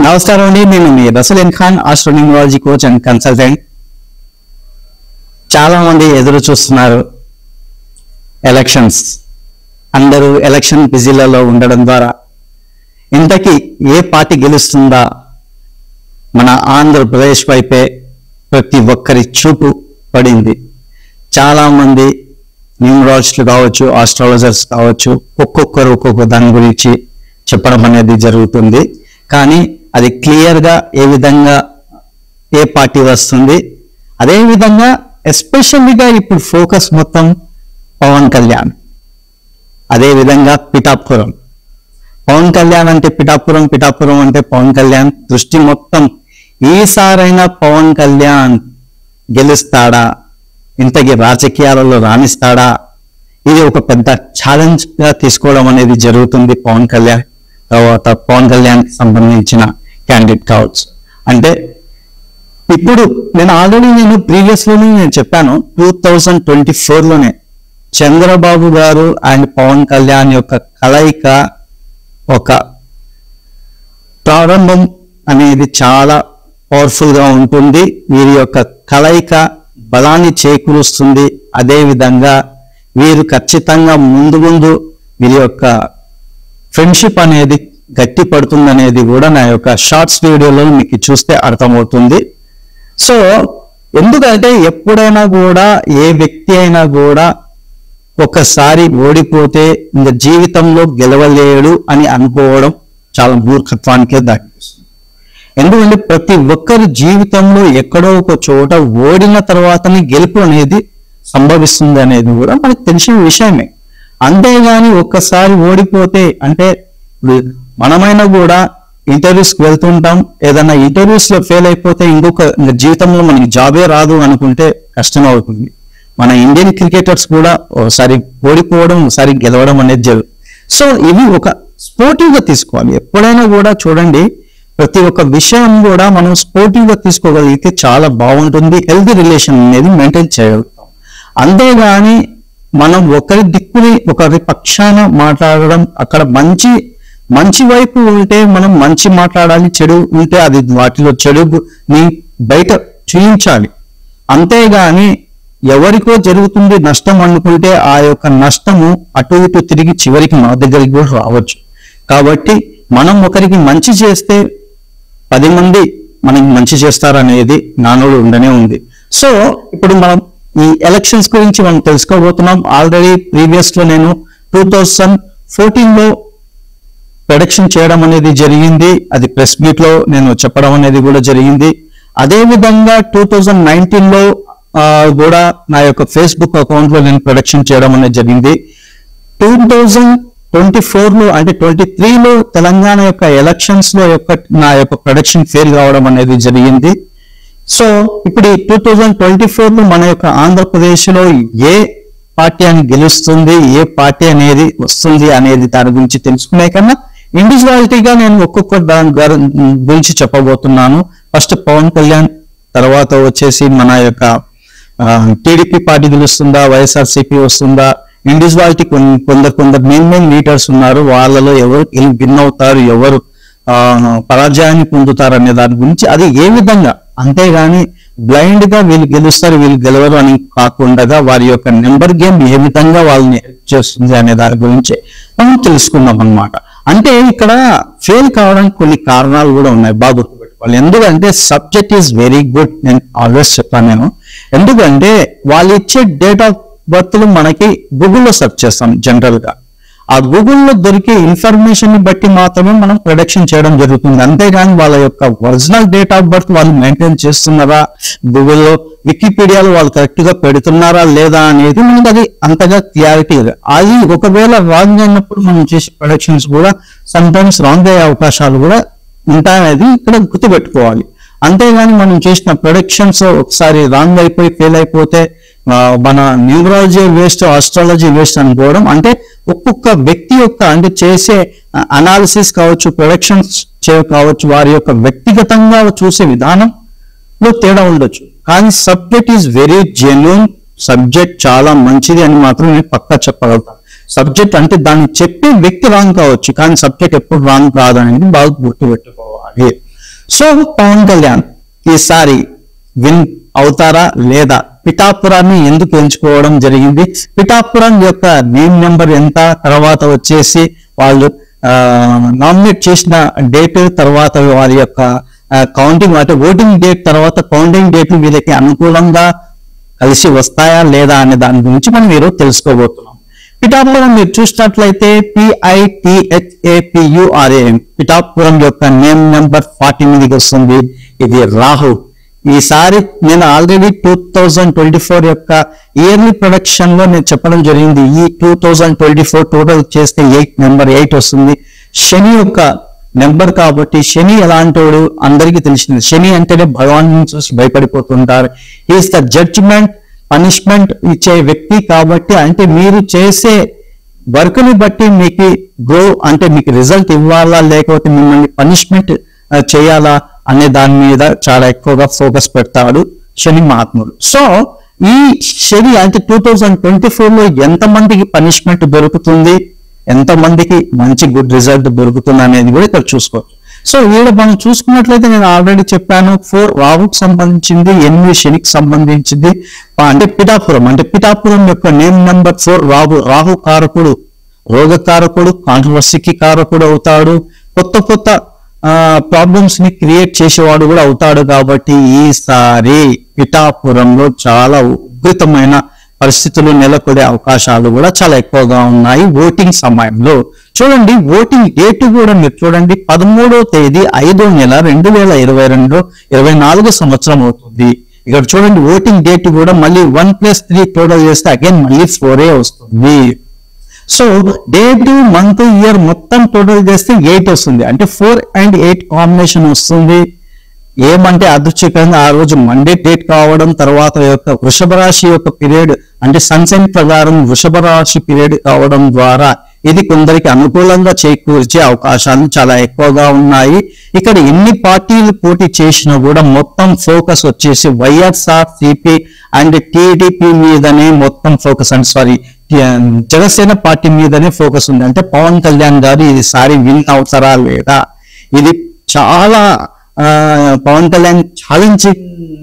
నమస్కారం అండి. నేను మీ Rasool Khan, astronumerology coach and consultant. చాలా మంది ఎదురు చూస్తున్నారు ఎలక్షన్స్. అందరూ ఎలక్షన్ బిజీలలో ఉండడం ద్వారా ఇంతకీ ఏ పార్టీ గెలుస్తుందా మన ఆంధ్రప్రదేశ్ వైపే ప్రతి ఒక్కరి చూపు పడింది. చాలా మంది న్యూమరాలజిస్టులు కావచ్చు, ఆస్ట్రాలజర్స్ కావచ్చు, ఒక్కొక్కరు ఒక్కొక్క దాని గురించి చెప్పడం అనేది జరుగుతుంది. కానీ అది క్లియర్గా ఏ విధంగా ఏ పార్టీ వస్తుంది, అదే విధంగా ఎస్పెషల్లీగా ఇప్పుడు ఫోకస్ మొత్తం పవన్ కళ్యాణ్, అదే విధంగా పిఠాపురం. పవన్ కళ్యాణ్ అంటే పిఠాపురం, పిఠాపురం అంటే పవన్ కళ్యాణ్. దృష్టి మొత్తం ఈసారైనా పవన్ కళ్యాణ్ గెలుస్తాడా, ఇంతకీ రాజకీయాలలో రాణిస్తాడా, ఇది ఒక పెద్ద ఛాలెంజ్ గా తీసుకోవడం అనేది జరుగుతుంది. పవన్ కళ్యాణ్ తర్వాత పవన్ కళ్యాణ్ సంబంధించిన క్యాండిడేట్ కావచ్చు. అంటే ఇప్పుడు నేను ప్రీవియస్లోనే చెప్పాను, 2024లోనే చంద్రబాబు గారు అండ్ పవన్ కళ్యాణ్ యొక్క కలయిక ఒక ప్రారంభం అనేది చాలా పవర్ఫుల్ గా ఉంటుంది. వీరి యొక్క కలయిక బలాన్ని చేకూరుస్తుంది. అదే విధంగా వీరు ఖచ్చితంగా ముందు వీరి యొక్క ఫ్రెండ్షిప్ అనేది గట్టి పడుతుంది అనేది కూడా నా యొక్క షార్ట్స్ వీడియోలో మీకు చూస్తే అర్థమవుతుంది. సో ఎందుకంటే ఎప్పుడైనా కూడా ఏ వ్యక్తి అయినా కూడా ఒకసారి ఓడిపోతే ఇంకా జీవితంలో గెలవలేడు అని అనుకోవడం చాలా మూర్ఖత్వానికే దారితీస్తుంది. ఎందుకంటే ప్రతి ఒక్కరి జీవితంలో ఎక్కడో ఒక చోట ఓడిన తర్వాతనే గెలుపు అనేది సంభవిస్తుంది అనేది కూడా మనకు తెలిసిన విషయమే. అంతేగాని ఒక్కసారి ఓడిపోతే అంటే మనమైనా కూడా ఇంటర్వ్యూస్కి వెళ్తుంటాం, ఏదైనా ఇంటర్వ్యూస్ లో ఫెయిల్ అయిపోతే ఇంకొక జీవితంలో మనకి జాబే రాదు అనుకుంటే కష్టం అవుతుంది. మన ఇండియన్ క్రికెటర్స్ కూడా ఒకసారి ఓడిపోవడం, ఒకసారి గెలవడం అనేది జరుగుతుంది. సో ఇవి ఒక స్పోర్టివ్ గా తీసుకోవాలి. ఎప్పుడైనా కూడా చూడండి, ప్రతి ఒక్క విషయం కూడా మనం స్పోర్టివ్ గా తీసుకోగలిగితే చాలా బాగుంటుంది. హెల్తీ రిలేషన్ అనేది మెయింటైన్ చేయగలుగుతాం. అంతేగాని మనం ఒకరి దిక్కుని ఒకరి పక్షాన మాట్లాడడం, అక్కడ మంచి వైపు ఉంటే మనం మంచి మాట్లాడాలి, చెడు ఉంటే అది వాటిలో చెడుని బయట చూయించాలి. అంతేగాని ఎవరికో జరుగుతుంది నష్టం అనుకుంటే ఆ యొక్క నష్టము అటు ఇటు తిరిగి చివరికి మా దగ్గరికి కూడా రావచ్చు. కాబట్టి మనం ఒకరికి మంచి చేస్తే 10 మంది మనకి మంచి చేస్తారనేది నానుడు ఉండనే ఉంది. సో ఇప్పుడు మనం ఈ ఎలక్షన్స్ గురించి మనం తెలుసుకోబోతున్నాం. ఆల్రెడీ ప్రీవియస్ లో నేను 2014లో ప్రొడక్షన్ చేయడం అనేది జరిగింది. అది ప్రెస్ మీట్ లో నేను చెప్పడం అనేది కూడా జరిగింది. అదే విధంగా 2019లో కూడా నా యొక్క ఫేస్బుక్ అకౌంట్ లో నేను ప్రొడక్షన్ చేయడం అనేది జరిగింది. 2024లో అంటే 23లో తెలంగాణ యొక్క ఎలక్షన్స్ లో నా యొక్క ప్రొడక్షన్ ఫెయిల్ కావడం అనేది జరిగింది. సో ఇప్పుడు 2024లో మన యొక్క ఆంధ్రప్రదేశ్ లో ఏ పార్టీ అని గెలుస్తుంది, ఏ పార్టీ అనేది వస్తుంది అనేది దాని గురించి తెలుసుకునే కన్నా ఇండివిజువాలిటీగా నేను ఒక్కొక్క దాని గురించి చెప్పబోతున్నాను. ఫస్ట్ పవన్ కళ్యాణ్, తర్వాత వచ్చేసి మన యొక్క టీడీపీ పార్టీ గెలుస్తుందా, వైఎస్ఆర్సీపీ వస్తుందా, ఇండివిజువాలిటీ కొందరు మెయిన్ లీడర్స్ ఉన్నారు, వాళ్ళలో ఎవరు విన్ అవుతారు, ఎవరు పరాజయాన్ని పొందుతారు అనే దాని గురించి, అది ఏ విధంగా. అంతేగాని బ్లైండ్ గా వీళ్ళు గెలుస్తారు వీళ్ళు గెలవరు అని కాకుండా వారి యొక్క నెంబర్ గేమ్ ఏ విధంగా వాళ్ళని హెల్ప్ చేస్తుంది అనే దాని గురించి మనం తెలుసుకుందాం అన్నమాట. అంటే ఇక్కడ ఫెయిల్ కావడానికి కొన్ని కారణాలు కూడా ఉన్నాయి, బాగా గుర్తుపెట్టుకోవాలి. ఎందుకంటే సబ్జెక్ట్ ఈజ్ వెరీ గుడ్, నేను ఆల్వేస్ చెప్పాను నేను. ఎందుకంటే వాళ్ళు ఇచ్చే డేట్ ఆఫ్ బర్త్ లు మనకి గూగుల్లో సెర్చ్ చేస్తాం జనరల్ గా. ఆ గూగుల్లో దొరికే ఇన్ఫర్మేషన్ ని బట్టి మాత్రమే మనం ప్రొడక్షన్ చేయడం జరుగుతుంది. అంతేగాని వాళ్ళ యొక్క ఒరిజినల్ డేట్ ఆఫ్ బర్త్ వాళ్ళు మెయింటైన్ చేస్తున్నారా, గూగుల్లో వికీపీడియాలో వాళ్ళు కరెక్ట్ గా పెడుతున్నారా లేదా అనేది మనకి అది అంతగా క్లారిటీ. అది ఒకవేళ రాంగ్ అయినప్పుడు మనం చేసే ప్రొడక్షన్స్ కూడా సమ్ టైమ్స్ రాంగ్ అయ్యే అవకాశాలు కూడా ఉంటాయనేది ఇక్కడ గుర్తుపెట్టుకోవాలి. అంతేగాని మనం చేసిన ప్రొడక్షన్స్ ఒకసారి రాంగ్ అయిపోయి ఫెయిల్ అయిపోతే మన న్యూమరాలజీ వేస్ట్, ఆస్ట్రాలజీ వేస్ట్ అనుకోవడం. అంటే ఒక్కొక్క వ్యక్తి యొక్క అంటే చేసే అనాలిసిస్ కావచ్చు, ప్రొడక్షన్స్ కావచ్చు, వారి యొక్క వ్యక్తిగతంగా చూసే విధానంలో తేడా ఉండొచ్చు. కానీ subject is very genuine, subject చాలా మంచిది అని మాత్రం నేను పక్కా చెప్పగలుగుతాను. సబ్జెక్ట్ అంటే దాన్ని చెప్పే వ్యక్తి రాంగ్ కావచ్చు, కానీ సబ్జెక్ట్ ఎప్పుడు రాంగ్ కాదు అనేది బాగా గుర్తుపెట్టుకోవాలి. సో పవన్ కళ్యాణ్ ఈసారి విన్ అవుతారా లేదా? పిఠాపురాన్ని ఎందుకు ఎంచుకోవడం జరిగింది? పిఠాపురం యొక్క నేమ్ నెంబర్ ఎంత, తర్వాత వచ్చేసి వాళ్ళు నామినేట్ చేసిన డేట్, తర్వాత వారి యొక్క కౌంటింగ్ అంటే ఓటింగ్ డేట్ తర్వాత కౌంటింగ్ డేట్ వీళ్ళకి అనుకూలంగా కలిసి వస్తాయా లేదా అనే దాని గురించి మనం ఈరోజు తెలుసుకోబోతున్నాం. పిఠాపురం మీరు చూసినట్లయితే PITHAPURAM పిఠాపురం యొక్క నేమ్ నెంబర్ 40 మీదకి వస్తుంది. ఇది రాహు. ఈసారి నేను ఆల్రెడీ 2024 యొక్క ఇయర్లీ ప్రొడక్షన్ లో నేను చెప్పడం జరిగింది. ఈ 2024 టోటల్ చేస్తే నెంబర్ 8 వస్తుంది. శని యొక్క నెంబర్ కాబట్టి శని ఎలాంటోడు అందరికీ తెలిసింది. శని అంటేనే భగవాన్ని చూసి భయపడిపోతుంటారు. ఈస్ ద జడ్జిమెంట్, పనిష్మెంట్ ఇచ్చే వ్యక్తి కాబట్టి, అంటే మీరు చేసే వర్క్ ని బట్టి మీకు గ్రో అంటే మీకు రిజల్ట్ ఇవ్వాలా లేకపోతే మిమ్మల్ని పనిష్మెంట్ చేయాలా అనే దాని మీద చాలా ఎక్కువగా ఫోకస్ పెడతాడు శని మహాత్ముడు. సో ఈ శని అంటే 2024 లో ఎంతమందికి పనిష్మెంట్ దొరుకుతుంది, ఎంతమందికి మంచి గుడ్ రిజల్ట్ దొరుకుతుంది అనేది కూడా ఇక్కడ చూసుకోవచ్చు. సో ఈడ మనం చూసుకున్నట్లయితే నేను ఆల్రెడీ చెప్పాను 4 రాహుకు సంబంధించింది, 8 శనికి సంబంధించింది. అంటే పిఠాపురం యొక్క నేమ్ నెంబర్ 4 రాహు కారకుడు, రోగకారకుడు, కాంట్రవర్సీకి కారకుడు అవుతాడు. కొత్త ప్రాబ్లమ్స్ ని క్రియేట్ చేసేవాడు కూడా అవుతాడు. కాబట్టి ఈసారి పిఠాపురంలో చాలా ఉధృతమైన పరిస్థితులు నెలకొనే అవకాశాలు కూడా చాలా ఎక్కువగా ఉన్నాయి. ఓటింగ్ సమయంలో చూడండి, ఓటింగ్ డేట్ కూడా మీరు చూడండి 13వ తేదీ 5వ నెల 2024 సంవత్సరం అవుతుంది. ఇక్కడ చూడండి ఓటింగ్ డేట్ కూడా మళ్ళీ 1+3 టోటల్ చేస్తే అగైన్ మళ్ళీ 4 వస్తుంది. సో డేట్, మంత్, ఇయర్ మొత్తం టోటల్ చేస్తే 8 వస్తుంది. అంటే 4 and 8 కాంబినేషన్ వస్తుంది. ఏమంటే అదృష్టంగా ఆ రోజు మండే డేట్ కావడం, తర్వాత యొక్క వృషభ రాశి యొక్క పీరియడ్ అంటే సన్సైన్ ప్రకారం వృషభ రాశి పీరియడ్ కావడం ద్వారా ఇది కొందరికి అనుకూలంగా చేకూర్చే అవకాశాలు చాలా ఎక్కువగా ఉన్నాయి. ఇక్కడ ఎన్ని పార్టీలు పోటీ చేసినా కూడా మొత్తం ఫోకస్ వచ్చేసి వైఎస్ఆర్సీపీ అండ్ టీడీపీ మీదనే మొత్తం ఫోకస్ జనసేన పార్టీ మీదనే ఫోకస్ ఉంది. అంటే పవన్ కళ్యాణ్ గారు ఈసారి విన్ అవుతారా లేదా? ఇది చాలా పవన్ కళ్యాణ్ ఛాలెంజింగ్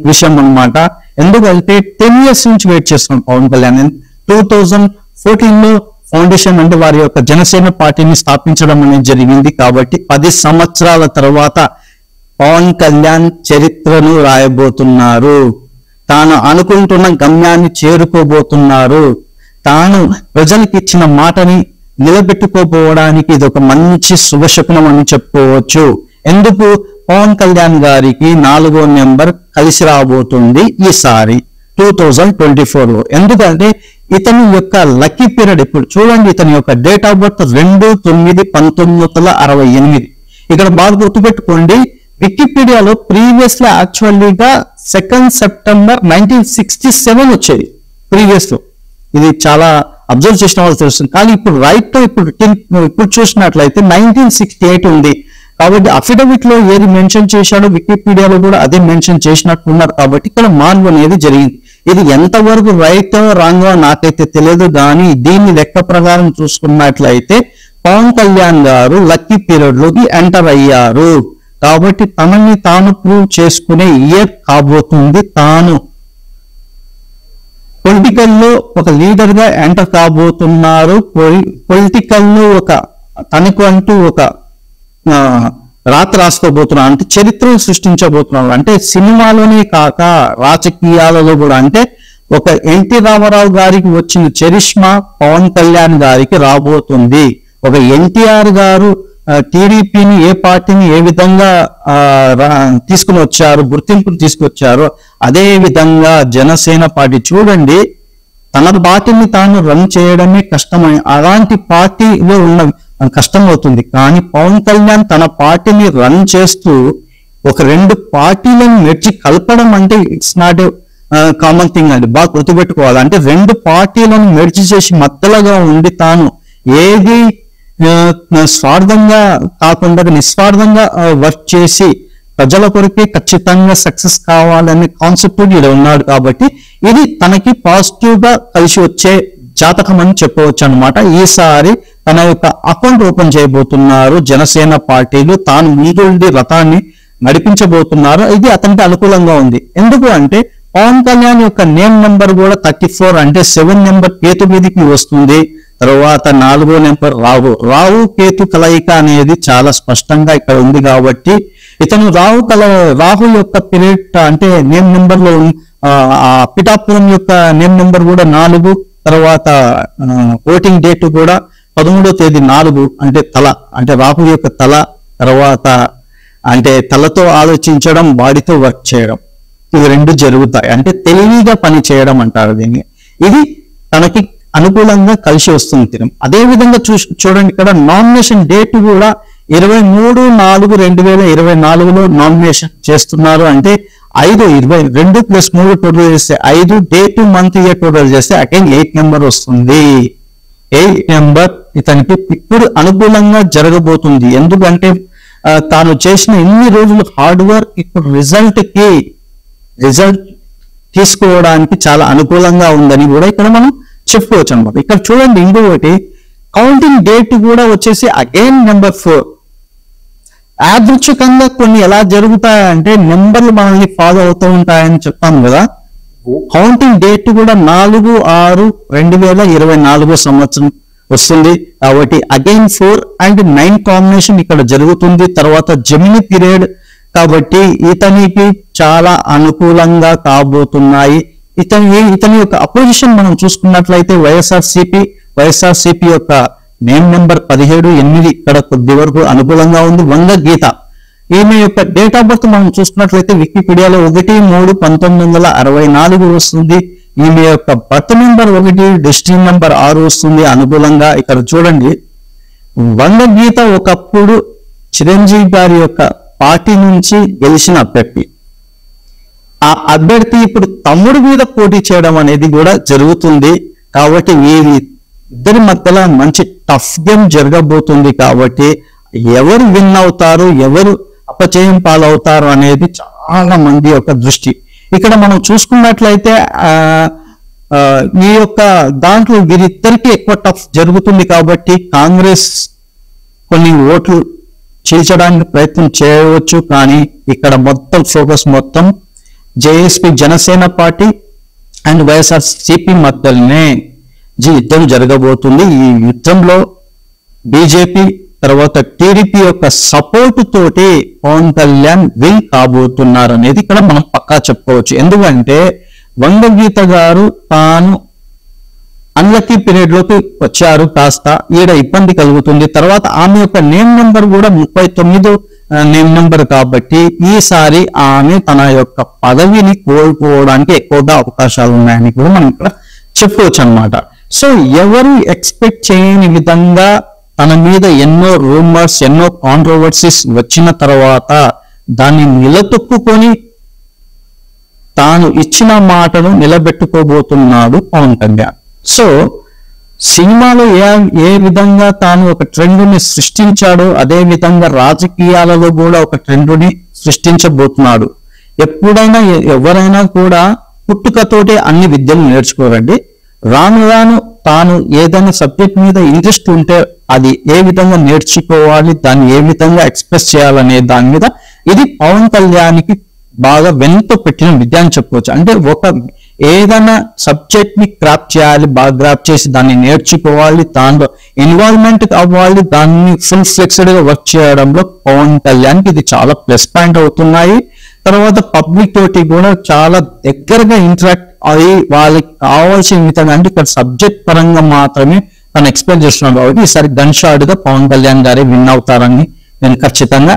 విషయం అన్నమాట. ఎందుకంటే 10 years నుంచి వెయిట్ చేస్తున్నాం పవన్ కళ్యాణ్. 2014 లో ఫౌండేషన్ అంటే వారి యొక్క జనసేన పార్టీని స్థాపించడం అనేది జరిగింది. కాబట్టి 10 సంవత్సరాల తర్వాత పవన్ కళ్యాణ్ చరిత్రను రాయబోతున్నారు. తాను అనుకుంటున్న గమ్యాన్ని చేరుకోబోతున్నారు. తాను ప్రజలకు ఇచ్చిన మాటని నిలబెట్టుకోపోవడానికి ఇది ఒక మంచి శుభశకునం అని చెప్పుకోవచ్చు. ఎందుకు? పవన్ కళ్యాణ్ గారికి 4వ నెంబర్ కలిసి రాబోతుంది ఈసారి 2024 లో. ఎందుకంటే ఇతని యొక్క లక్కీ పీరియడ్ ఇప్పుడు చూడండి, ఇతని యొక్క డేట్ ఆఫ్ బర్త్ 2/9/1968. ఇక్కడ బాగా గుర్తుపెట్టుకోండి, వికీపీడియాలో ప్రీవియస్ లో యాక్చువల్లీగా 2 సెప్టెంబర్ 1967 వచ్చేది ప్రీవియస్ లో. ఇది చాలా అబ్జర్వ్ చేసిన వాళ్ళు తెలుస్తుంది. కానీ ఇప్పుడు రైట్ ఇప్పుడు చూసినట్లయితే 1968 ఉంది. కాబట్టి అఫిడవిట్ లో ఏది మెన్షన్ చేశాడో వికీపీడియాలో కూడా అదే మెన్షన్ చేసినట్టున్నారు. కాబట్టి ఇక్కడ మార్పు అనేది జరిగింది. ఇది ఎంతవరకు రైట్ రాంగో నాకైతే తెలియదు. కానీ దీన్ని లెక్క ప్రకారం చూసుకున్నట్లయితే పవన్ కళ్యాణ్ గారు లక్కీ పీరియడ్ లోకి ఎంటర్ అయ్యారు. కాబట్టి తనని తాను ప్రూవ్ చేసుకునే ఇయర్ కాబోతుంది. తాను పొలిటికల్ లో ఒక లీడర్ గా ఎంటర్ కాబోతున్నారు. పొలిటికల్ లో తనకు అంటూ ఒక రాత రాసుకోబోతున్నాడు. అంటే చరిత్రను సృష్టించబోతున్నాడు. అంటే సినిమాలోనే కాక రాజకీయాలలో కూడా. అంటే ఒక ఎన్టీ రామారావు గారికి వచ్చిన చరిష్మా పవన్ కళ్యాణ్ గారికి రాబోతుంది. ఒక ఎన్టీఆర్ గారు టీడీపీని ఏ పార్టీని ఏ విధంగా తీసుకుని వచ్చారు, గుర్తింపును తీసుకొచ్చారో అదే విధంగా జనసేన పార్టీ చూడండి, తన పార్టీని తాను రన్ చేయడమే కష్టమై అలాంటి పార్టీలో ఉన్న కష్టం అవుతుంది. కానీ పవన్ కళ్యాణ్ తన పార్టీని రన్ చేస్తూ ఒక 2 పార్టీలను మెర్చి కలపడం అంటే ఇట్స్ నాట్ కామన్ థింగ్ అండి. బాగా గుర్తుపెట్టుకోవాలి. అంటే 2 పార్టీలను మెర్చి చేసి మద్దతుగా ఉండి తాను ఏది స్వార్థంగా కాకుండా నిస్వార్థంగా వర్క్ చేసి ప్రజల కొరకే ఖచ్చితంగా సక్సెస్ కావాలనే కాన్సెప్ట్ ఇలా ఉన్నాడు. కాబట్టి ఇది తనకి పాజిటివ్ గా కలిసి వచ్చే జాతకం అని చెప్పవచ్చు అనమాట. ఈసారి తన యొక్క అకౌంట్ ఓపెన్ చేయబోతున్నారు జనసేన పార్టీలు. తాను ముందుండి రథాన్ని నడిపించబోతున్నారు. ఇది అతనికి అనుకూలంగా ఉంది. ఎందుకు అంటే పవన్ కళ్యాణ్ యొక్క నేమ్ నెంబర్ కూడా 34 అంటే 7 నెంబర్ కేతు మీదకి వస్తుంది. తర్వాత 4వ నెంబర్ రావు కేతు కలయిక అనేది చాలా స్పష్టంగా ఇక్కడ ఉంది. కాబట్టి ఇతను రాహు యొక్క పీరియడ్ అంటే నేమ్ నెంబర్ లో పిఠాపురం యొక్క నేమ్ నెంబర్ కూడా 4, తర్వాత ఓటింగ్ డేట్ కూడా 13వ తేదీ 4 అంటే తల, అంటే రాహు యొక్క తల, తర్వాత అంటే తలతో ఆలోచించడం, బాడీతో వర్క్ చేయడం, ఇవి రెండు జరుగుతాయి. అంటే తెలివిగా పని చేయడం అంటారు దీన్ని. ఇది తనకి అనుకూలంగా కలిసి వస్తుంది. అదే విధంగా చూడండి, ఇక్కడ నామినేషన్ డేట్ కూడా 23/4/2024లో నామినేషన్ చేస్తున్నారు. అంటే 5/22 + 3 టోటల్ చేస్తే 5, డేట్ మంత్ ఇయర్ టోటల్ చేస్తే అగైన్ 8 నెంబర్ వస్తుంది. 8 నెంబర్ ఇతనికి ఇప్పుడు అనుకూలంగా జరగబోతుంది. ఎందుకంటే తాను చేసిన ఇన్ని రోజులు హార్డ్ వర్క్ ఇప్పుడు రిజల్ట్ తీసుకోవడానికి చాలా అనుకూలంగా ఉందని కూడా ఇక్కడ మనం చెప్పుకోవచ్చు అనమాట. ఇక్కడ చూడండి, ఇంకొకటి కౌంటింగ్ డేట్ కూడా వచ్చేసి అగైన్ నెంబర్ 4. యాదృచ్ఛికంగా కొన్ని ఎలా జరుగుతాయంటే నెంబర్లు మనల్ని ఫాలో అవుతూ ఉంటాయని చెప్తాం కదా. కౌంటింగ్ డేట్ కూడా 4/6/2024 సంవత్సరం వస్తుంది. కాబట్టి అగైన్ 4 and 9 కాంబినేషన్ ఇక్కడ జరుగుతుంది. తర్వాత జెమిని పీరియడ్ కాబట్టి ఇతనికి చాలా అనుకూలంగా కాబోతున్నాయి. ఇతని యొక్క అపోజిషన్ మనం చూసుకున్నట్లయితే వైఎస్ఆర్సీపీ యొక్క నేమ్ నెంబర్ 17/8 ఇక్కడ కొద్ది వరకు అనుకూలంగా ఉంది. వంగ గీత, ఈమె యొక్క డేట్ ఆఫ్ బర్త్ మనం చూసుకున్నట్లయితే వికీపీడియాలో 1/3/1964 వస్తుంది. ఈమె యొక్క బర్త్ నెంబర్ 1, డెస్టినీ నెంబర్ 6 వస్తుంది అనుకూలంగా. ఇక్కడ చూడండి, వంగ గీత ఒకప్పుడు చిరంజీవి గారి యొక్క పార్టీ నుంచి గెలిచిన అభ్యర్థి. ఆ అభ్యర్థి ఇప్పుడు తమ్ముడి మీద పోటీ చేయడం అనేది కూడా జరుగుతుంది. కాబట్టి వీరి ఇద్దరి మధ్యలో మంచి టఫ్ గేమ్ జరగబోతుంది. కాబట్టి ఎవరు విన్ అవుతారు, ఎవరు అపజయం పాలవుతారు అనేది చాలా మంది యొక్క దృష్టి. ఇక్కడ మనం చూసుకున్నట్లయితే ఈ యొక్క దాంట్లో వీరిద్దరికి ఎక్కువ టఫ్ జరుగుతుంది. కాబట్టి కాంగ్రెస్ కొన్ని ఓట్లు చీల్చడానికి ప్రయత్నం చేయవచ్చు. కానీ ఇక్కడ మొత్తం ఫోకస్ మొత్తం JSP Janasena party and YSRCP మధ్యలోనే యుద్ధం జరగబోతుంది. ఈ యుద్ధంలో బీజేపీ తర్వాత టీడీపీ యొక్క సపోర్ట్ తోటి పవన్ కళ్యాణ్ విన్ కాబోతున్నారు అనేది ఇక్కడ మనం పక్కా చెప్పుకోవచ్చు. ఎందుకంటే వంగగీత గారు తాను అన్లక్కీ పీరియడ్ లోకి వచ్చారు, కాస్త ఈడ ఇబ్బంది కలుగుతుంది. తర్వాత ఆమె యొక్క నేమ్ నెంబర్ కూడా 39 నేమ్ నెంబర్ కాబట్టి ఈసారి ఆమె తన యొక్క పదవిని కోల్పోవడానికి ఎక్కువగా అవకాశాలు ఉన్నాయని కూడా మనం ఇక్కడ చెప్పుకోవచ్చు అన్నమాట. సో ఎవరు ఎక్స్పెక్ట్ చేయని విధంగా తన మీద ఎన్నో రూమర్స్, ఎన్నో కాంట్రవర్సీస్ వచ్చిన తర్వాత దాన్ని నిలదొక్కుకొని తాను ఇచ్చిన మాటను నిలబెట్టుకోబోతున్నాడు పవన్ కళ్యాణ్. సో సినిమాలో ఏ విధంగా తాను ఒక ట్రెండ్ని సృష్టించాడో అదే విధంగా రాజకీయాలలో కూడా ఒక ట్రెండ్ని సృష్టించబోతున్నాడు. ఎప్పుడైనా ఎవరైనా కూడా పుట్టుకతోటే అన్ని విద్యలు నేర్చుకోరండి. రాను రాను తాను ఏదైనా సబ్జెక్ట్ మీద ఇంట్రెస్ట్ ఉంటే అది ఏ విధంగా నేర్చుకోవాలి, దాన్ని ఏ విధంగా ఎక్స్ప్రెస్ చేయాలనే దాని మీద ఇది పవన్ కళ్యాణ్కి బాగా వెనుక పెట్టిన విద్య అని చెప్పుకోవచ్చు. అంటే ఒక ఏదైనా సబ్జెక్ట్ ని క్రాప్ చేయాలి, బాగా క్రాప్ చేసి దాన్ని నేర్చుకోవాలి, దాంట్లో ఇన్వాల్వ్మెంట్ అవ్వాలి, దాన్ని ఫుల్ ఫ్లెక్స్డ్ గా వర్క్ చేయడంలో పవన్ కళ్యాణ్కి ఇది చాలా ప్లస్ పాయింట్ అవుతున్నాయి. తర్వాత పబ్లిక్ తోటి కూడా చాలా దగ్గరగా ఇంటరాక్ట్ అయ్యి వాళ్ళకి కావాల్సిన విధంగా, అంటే ఇక్కడ సబ్జెక్ట్ పరంగా మాత్రమే తను ఎక్స్ప్లెయిన్ చేస్తున్నాడు. కాబట్టి ఈసారి గన్ షాట్ గా పవన్ కళ్యాణ్ గారే విన్ అవుతారని నేను ఖచ్చితంగా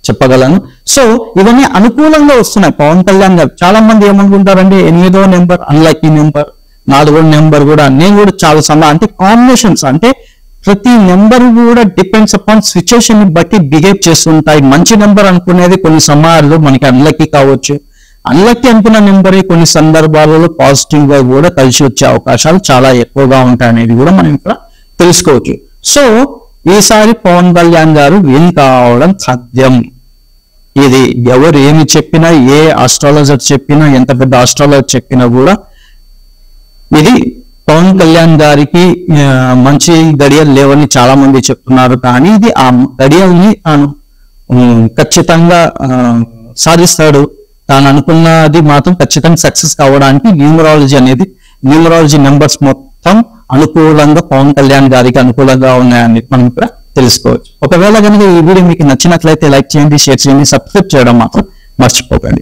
చెప్పగలను. సో ఇవన్నీ అనుకూలంగా వస్తున్నాయి పవన్ కళ్యాణ్ గారు. చాలా మంది ఏమనుకుంటారంటే 8వ నెంబర్ అన్లక్కీ నెంబర్, 4వ నెంబర్ కూడా నేను కూడా చాలా అంటే కాంబినేషన్స్, అంటే ప్రతి నెంబర్ కూడా డిపెండ్స్ అపాన్ సిచ్యుయేషన్ ని బట్టి బిహేవ్ చేస్తుంటాయి. మంచి నెంబర్ అనుకునేది కొన్ని సమయాల్లో మనకి అన్లక్కీ కావచ్చు, అన్లక్కీ అనుకున్న నెంబర్ కొన్ని సందర్భాలలో పాజిటివ్ గా కూడా కలిసి వచ్చే అవకాశాలు చాలా ఎక్కువగా ఉంటాయి అనేది కూడా మనం ఇక్కడ తెలుసుకోవచ్చు. సో ఈసారి పవన్ కళ్యాణ్ గారు విన్ కావడం సాధ్యం. ఇది ఎవరు ఏమి చెప్పినా, ఏ ఆస్ట్రాలజర్ చెప్పినా, ఎంత పెద్ద ఆస్ట్రాలజర్ చెప్పినా కూడా ఇది పవన్ కళ్యాణ్ గారికి మంచి గడియలు లేవని చాలా మంది చెప్తున్నారు. కానీ ఇది ఆ గడియల్ని తాను ఖచ్చితంగా సాధిస్తాడు. తాను అనుకున్నది మాత్రం ఖచ్చితంగా సక్సెస్ కావడానికి న్యూమరాలజీ నెంబర్స్ మొత్తం అనుకూలంగా పవన్ కళ్యాణ్ గారికి అనుకూలంగా ఉన్నాయని మనం ఇక్కడ తెలుసుకోవచ్చు. ఒకవేళ కనుక ఈ వీడియో మీకు నచ్చినట్లయితే లైక్ చేయండి, షేర్ చేయండి, సబ్స్క్రైబ్ చేయడం మాత్రం మర్చిపోకండి.